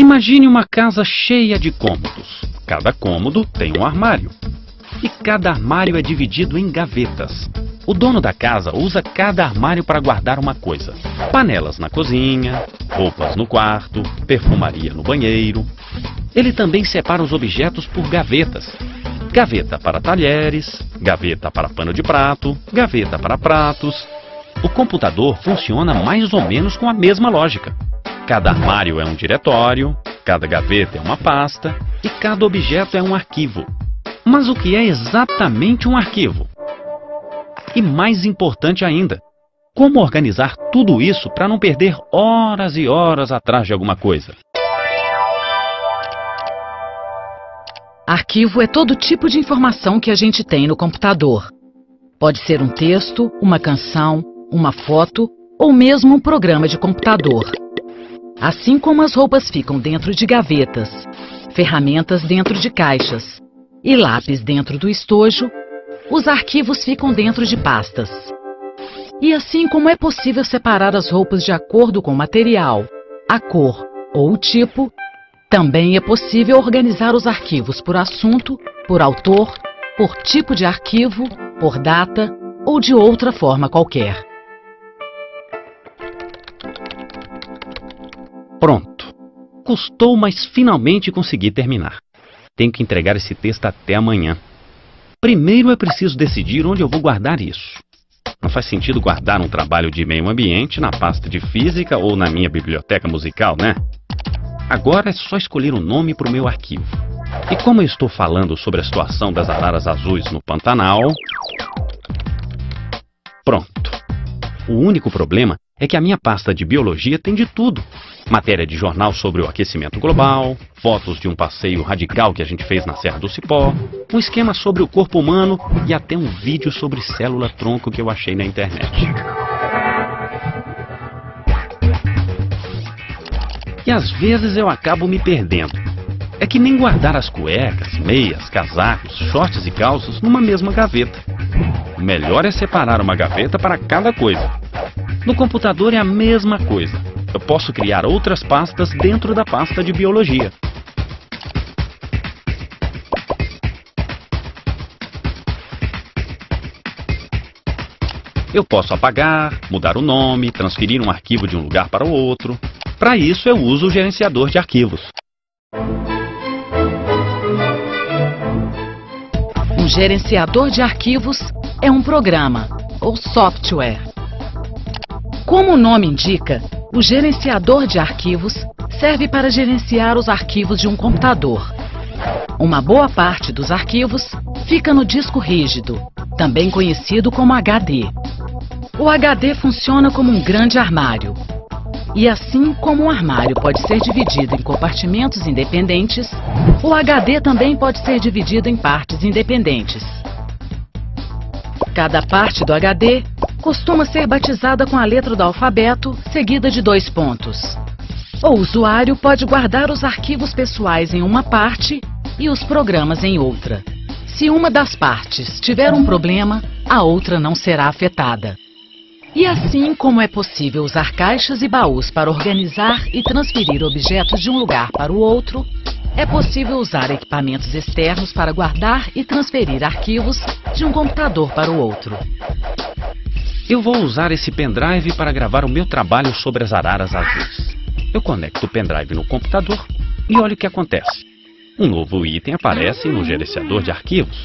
Imagine uma casa cheia de cômodos. Cada cômodo tem um armário. E cada armário é dividido em gavetas. O dono da casa usa cada armário para guardar uma coisa. Panelas na cozinha, roupas no quarto, perfumaria no banheiro. Ele também separa os objetos por gavetas. Gaveta para talheres, gaveta para pano de prato, gaveta para pratos. O computador funciona mais ou menos com a mesma lógica. Cada armário é um diretório, cada gaveta é uma pasta e cada objeto é um arquivo. Mas o que é exatamente um arquivo? E mais importante ainda, como organizar tudo isso para não perder horas e horas atrás de alguma coisa? Arquivo é todo tipo de informação que a gente tem no computador. Pode ser um texto, uma canção, uma foto ou mesmo um programa de computador. Assim como as roupas ficam dentro de gavetas, ferramentas dentro de caixas e lápis dentro do estojo, os arquivos ficam dentro de pastas. E assim como é possível separar as roupas de acordo com o material, a cor ou o tipo, também é possível organizar os arquivos por assunto, por autor, por tipo de arquivo, por data ou de outra forma qualquer. Pronto. Custou, mas finalmente consegui terminar. Tenho que entregar esse texto até amanhã. Primeiro é preciso decidir onde eu vou guardar isso. Não faz sentido guardar um trabalho de meio ambiente na pasta de física ou na minha biblioteca musical, né? Agora é só escolher um nome para o meu arquivo. E como eu estou falando sobre a situação das araras azuis no Pantanal... Pronto. O único problema é que a minha pasta de biologia tem de tudo. Matéria de jornal sobre o aquecimento global, fotos de um passeio radical que a gente fez na Serra do Cipó, um esquema sobre o corpo humano e até um vídeo sobre célula-tronco que eu achei na internet. E às vezes eu acabo me perdendo. É que nem guardar as cuecas, meias, casacos, shorts e calças numa mesma gaveta. O melhor é separar uma gaveta para cada coisa. No computador é a mesma coisa. Eu posso criar outras pastas dentro da pasta de biologia. Eu posso apagar, mudar o nome, transferir um arquivo de um lugar para o outro. Para isso eu uso o gerenciador de arquivos. Um gerenciador de arquivos é um programa ou software. Como o nome indica, o gerenciador de arquivos serve para gerenciar os arquivos de um computador. Uma boa parte dos arquivos fica no disco rígido, também conhecido como HD. O HD funciona como um grande armário. E assim como um armário pode ser dividido em compartimentos independentes, o HD também pode ser dividido em partes independentes. Cada parte do HD costuma ser batizada com a letra do alfabeto, seguida de 2 pontos. O usuário pode guardar os arquivos pessoais em uma parte e os programas em outra. Se uma das partes tiver um problema, a outra não será afetada. E assim como é possível usar caixas e baús para organizar e transferir objetos de um lugar para o outro, é possível usar equipamentos externos para guardar e transferir arquivos de um computador para o outro. Eu vou usar esse pendrive para gravar o meu trabalho sobre as araras azuis. Eu conecto o pendrive no computador e olha o que acontece. Um novo item aparece no gerenciador de arquivos.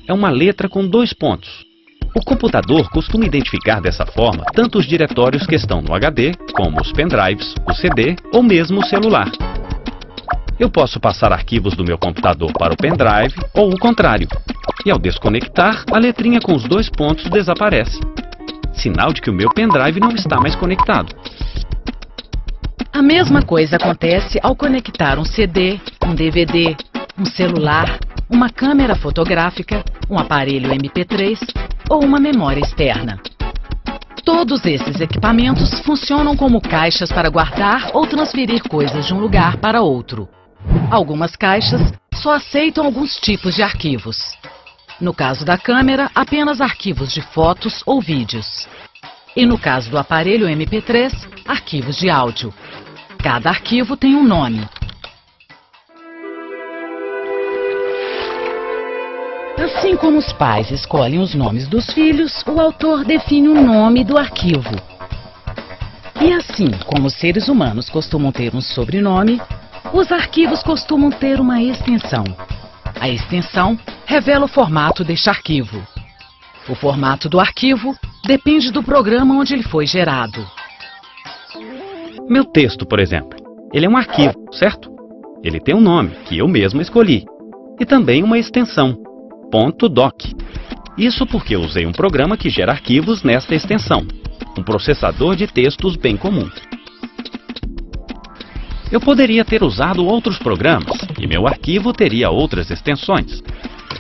É uma letra com 2 pontos. O computador costuma identificar dessa forma tanto os diretórios que estão no HD, como os pendrives, o CD ou mesmo o celular. Eu posso passar arquivos do meu computador para o pendrive ou o contrário. E ao desconectar, a letrinha com os 2 pontos desaparece. Sinal de que o meu pendrive não está mais conectado. A mesma coisa acontece ao conectar um CD, um DVD, um celular, uma câmera fotográfica, um aparelho MP3 ou uma memória externa. Todos esses equipamentos funcionam como caixas para guardar ou transferir coisas de um lugar para outro. Algumas caixas só aceitam alguns tipos de arquivos. No caso da câmera, apenas arquivos de fotos ou vídeos. E no caso do aparelho MP3, arquivos de áudio. Cada arquivo tem um nome. Assim como os pais escolhem os nomes dos filhos, o autor define o nome do arquivo. E assim como os seres humanos costumam ter um sobrenome, os arquivos costumam ter uma extensão. A extensão revela o formato deste arquivo. O formato do arquivo depende do programa onde ele foi gerado. Meu texto, por exemplo, ele é um arquivo, certo? Ele tem um nome, que eu mesmo escolhi, e também uma extensão, .doc. Isso porque eu usei um programa que gera arquivos nesta extensão, um processador de textos bem comum. Eu poderia ter usado outros programas, e meu arquivo teria outras extensões.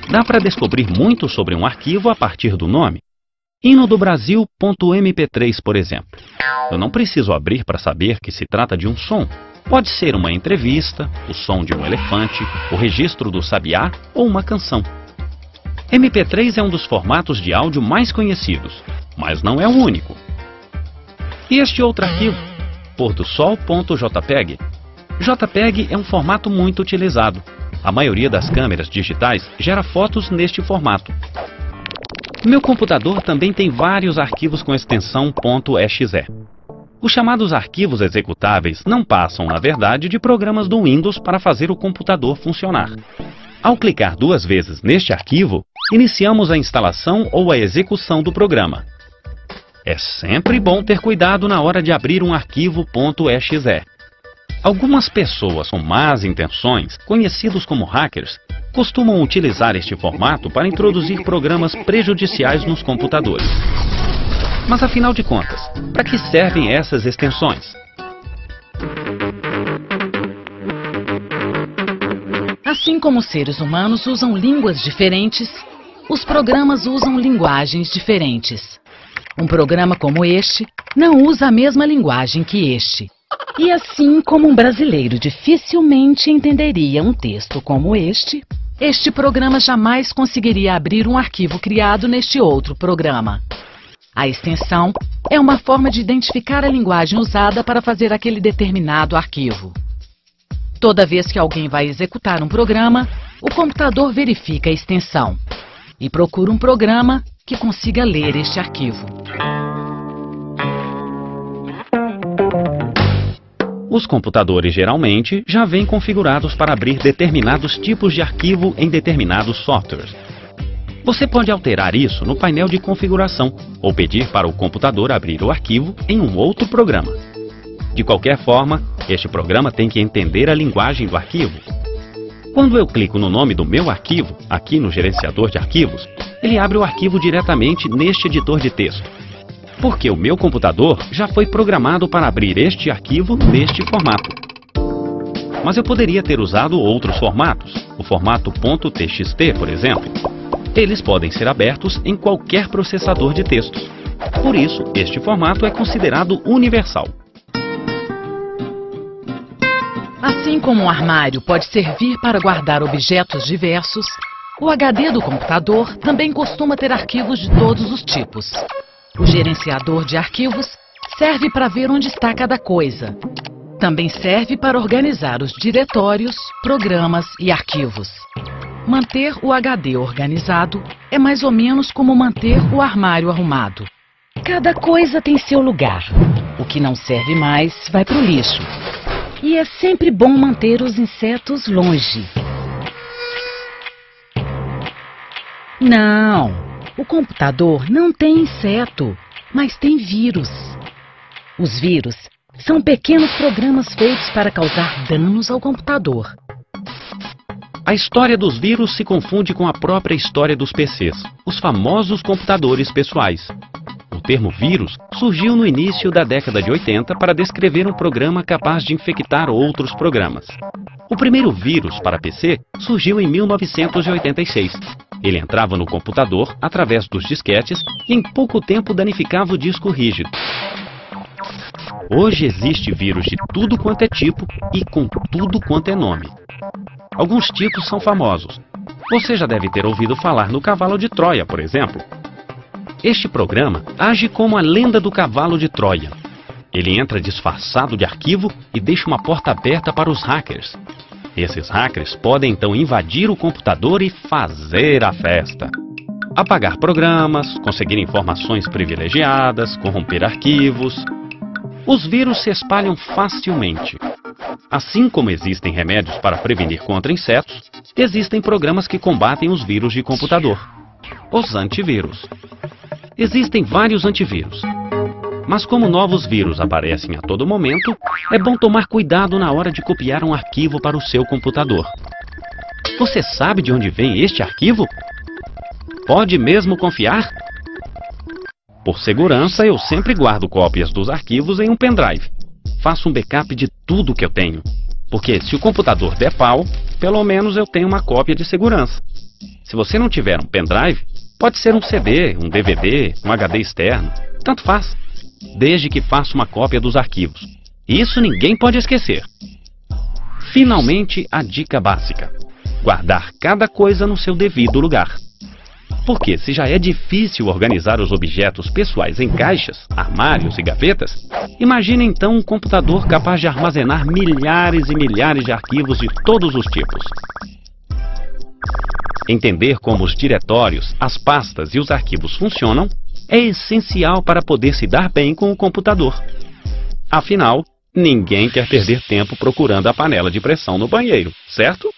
Dá para descobrir muito sobre um arquivo a partir do nome. Hino do Brasil.mp3, por exemplo. Eu não preciso abrir para saber que se trata de um som. Pode ser uma entrevista, o som de um elefante, o registro do sabiá ou uma canção. MP3 é um dos formatos de áudio mais conhecidos, mas não é o único. E este outro arquivo, pordosol.jpg. JPEG é um formato muito utilizado. A maioria das câmeras digitais gera fotos neste formato. Meu computador também tem vários arquivos com extensão .exe. Os chamados arquivos executáveis não passam, na verdade, de programas do Windows para fazer o computador funcionar. Ao clicar 2 vezes neste arquivo, iniciamos a instalação ou a execução do programa. É sempre bom ter cuidado na hora de abrir um arquivo .exe. Algumas pessoas com más intenções, conhecidos como hackers, costumam utilizar este formato para introduzir programas prejudiciais nos computadores. Mas afinal de contas, para que servem essas extensões? Assim como os seres humanos usam línguas diferentes, os programas usam linguagens diferentes. Um programa como este não usa a mesma linguagem que este. E assim como um brasileiro dificilmente entenderia um texto como este programa jamais conseguiria abrir um arquivo criado neste outro programa. A extensão é uma forma de identificar a linguagem usada para fazer aquele determinado arquivo. Toda vez que alguém vai executar um programa, o computador verifica a extensão e procura um programa que consiga ler este arquivo. Os computadores geralmente já vêm configurados para abrir determinados tipos de arquivo em determinados softwares. Você pode alterar isso no painel de configuração ou pedir para o computador abrir o arquivo em um outro programa. De qualquer forma, este programa tem que entender a linguagem do arquivo. Quando eu clico no nome do meu arquivo, aqui no gerenciador de arquivos, ele abre o arquivo diretamente neste editor de texto, porque o meu computador já foi programado para abrir este arquivo neste formato. Mas eu poderia ter usado outros formatos, o formato .txt, por exemplo. Eles podem ser abertos em qualquer processador de textos. Por isso, este formato é considerado universal. Assim como um armário pode servir para guardar objetos diversos, o HD do computador também costuma ter arquivos de todos os tipos. O gerenciador de arquivos serve para ver onde está cada coisa. Também serve para organizar os diretórios, programas e arquivos. Manter o HD organizado é mais ou menos como manter o armário arrumado. Cada coisa tem seu lugar. O que não serve mais vai para o lixo. E é sempre bom manter os insetos longe. Não, o computador não tem inseto, mas tem vírus. Os vírus são pequenos programas feitos para causar danos ao computador. A história dos vírus se confunde com a própria história dos PCs, os famosos computadores pessoais. O termo vírus surgiu no início da década de 80 para descrever um programa capaz de infectar outros programas. O primeiro vírus para PC surgiu em 1986. Ele entrava no computador através dos disquetes e em pouco tempo danificava o disco rígido. Hoje existe vírus de tudo quanto é tipo e com tudo quanto é nome. Alguns tipos são famosos. Você já deve ter ouvido falar no cavalo de Troia, por exemplo. Este programa age como a lenda do cavalo de Troia. Ele entra disfarçado de arquivo e deixa uma porta aberta para os hackers. Esses hackers podem então invadir o computador e fazer a festa. Apagar programas, conseguir informações privilegiadas, corromper arquivos. Os vírus se espalham facilmente. Assim como existem remédios para prevenir contra insetos, existem programas que combatem os vírus de computador. Os antivírus. Existem vários antivírus. Mas como novos vírus aparecem a todo momento, é bom tomar cuidado na hora de copiar um arquivo para o seu computador. Você sabe de onde vem este arquivo? Pode mesmo confiar? Por segurança, eu sempre guardo cópias dos arquivos em um pendrive. Faço um backup de tudo que eu tenho. Porque se o computador der pau, pelo menos eu tenho uma cópia de segurança. Se você não tiver um pendrive, pode ser um CD, um DVD, um HD externo. Tanto faz. Desde que faça uma cópia dos arquivos. Isso ninguém pode esquecer. Finalmente, a dica básica. Guardar cada coisa no seu devido lugar. Porque se já é difícil organizar os objetos pessoais em caixas, armários e gavetas, imagine então um computador capaz de armazenar milhares e milhares de arquivos de todos os tipos. Entender como os diretórios, as pastas e os arquivos funcionam é essencial para poder se dar bem com o computador. Afinal, ninguém quer perder tempo procurando a panela de pressão no banheiro, certo?